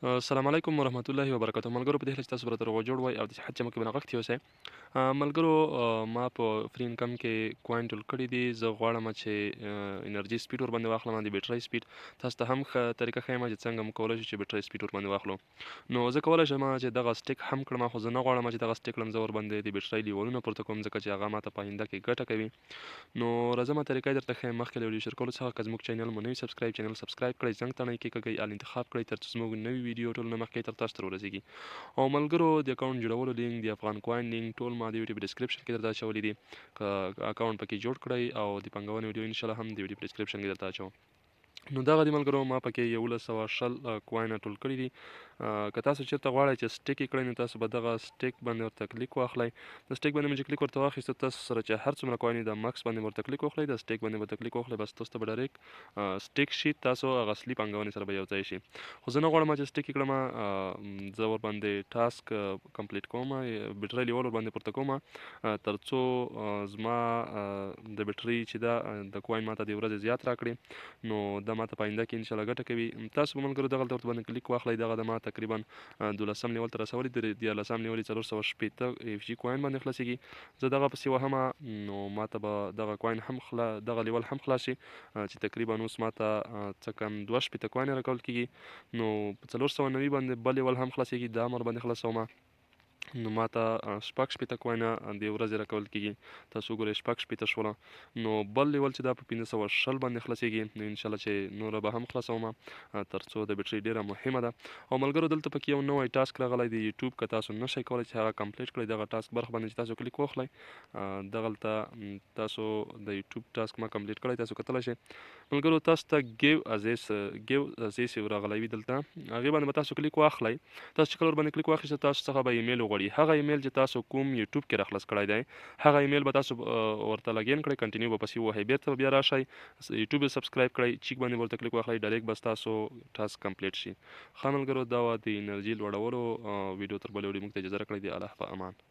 السلام علیکم ورحمت الله وبرکاته. ملګرو په دې هیله چې تاسو به راته روغ جوړ وای او د صحت چمک کې به نغښتي اوسئ. ملګرو ما په فري انکم کې کوین ټول کړي دي. زه غواړم چې انرژي سپیډ ورباندې واخلم، د بیټرۍ سپیډ. تاسو ته هم ښه طریقه ښیم چې څنګه موږ کولی شو چې بیټرۍ سپیډ ورباندې واخلو. نو زه کولی شم چې دغه سټیک هم کړم، خو زه نه غواړم چې دغه سټیک کړم زه ورباندې د بیټرۍ لیولونه پورته کوم، ځکه چې هغه ماته په آینده کې ګټه کوي. نو راځه ما طریقه یې درته ښیم. مخکې له ویډیو شیر کولو څخه که زموږ چینل مو نه وي سبسکرایب، چینل سبسکرایب کړئ، زنګ تڼۍ کېکاږئ، آل انتخاب کړئ تر څو زموږ نوي ویډیو ټول نه مخکې تر تاسو ته ورسیږي. او ملګرو د اکاونټ جوړولو لینک، د افغان کوین لینک ټول ما د یوټیوب ډسکرپشن کې درته اچولی دي. که اکاونټ پکې جوړ کړئ او د پانګونې ویډیو انشاءالله هم د یوټیوب ډسکرپشن کې درته اچوم. نو دغه دي ملګرو ما پکې 1120 کوینه ټول کړي دي. که تاسو چېرته غواړئ چې سټیک یې کړئ نو تاسو به دغه سټیک باندې ورته کلیک واخلئ. د سټیک باندې مو چې کلیک ورته واخیستو تاسو سره چې هر څومره کوین وي د مکس باندې ورته کلیک وکړئ، د سټیک باندې ورته کلیک وکړئ، بس تاسو ته به ډایرکټ سټیک شي، تاسو هغه اصلي پانګونې سره به یو ځای شي. خو زه نه غواړم چې سټیک یې کړم، زه ورباندې ټاسک کمپلیټ کوم، بیټرۍ لیول ورباندې پورته کوم تر څو زما د بیټرۍ چې ده د کوین ماته د ورځې زیات راکړي. نو دا ماته په آینده کې انشاءالله ګټه کوي. تاسو به ملګرو دغلته ورباندې کلیک واخلئ. دغه د ما تقریبا 12 لیول ته رسولی، د 14 لیول یې 460 اف جي کوین باندې خلاصیږي. زه دغه پسې وهمه نو ماته به دغه کوین هم دغه لیول هم خلاص شي، چې تقریبا اوس ماته څه کم 2 کوین راکول کېږي. نو په 490 باندې بل لیول هم خلاصیږي، دا هم ورباندې خلاصومه. نو ماته شپږ کوینه د ورځې راکول کېږي. تاسو وګورئ 6 شوله. نو بل لیول چې دا په 1520 باندې خلاصیږي، نو انشاءالله چې نوره به هم خلاصومه تر څو د بیټرۍ ډیره مهمه ده. او ملګرو دلته پکې یو نوی ټاسک راغلی د یوټیوب، که تاسو نشئ کولی چې هغه کمپلیټ کړئ دغه ټاسک برخه باندې چې تاسو کلیک واخلئ، دغلته تاسو د یوټیوب ټاسک ما کمپلیټ کړی، تاسو کتلی شئ. ملګرو تاسو ته ګیو ازیس یو راغلی وي دلته، هغې باندې به تاسو کلیک واخلئ. تاسو چې کله ورباندې کلیک واخیسته تاسو څخه به ایمیل وغواړي. هغه ایمیل چې تاسو کوم یوټیوب کې راخلاص کړی دی هغه ایمیل به تاسو ورته لګین کړئ، کنټینیو به پسې ووهئ، بیرته بیا راشئ یوټیوب یې سبسکرایب کړئ، چیک باندې ورته کلیک واخلئ، ډایرکټ بس تاسو ټاسک کمپلیټ شي. ښه ملګرو دا وه د انرژي لوړولو ویډیو. تر بلې ویډیو موږ ته اجازه راکړئ. د الله په امان.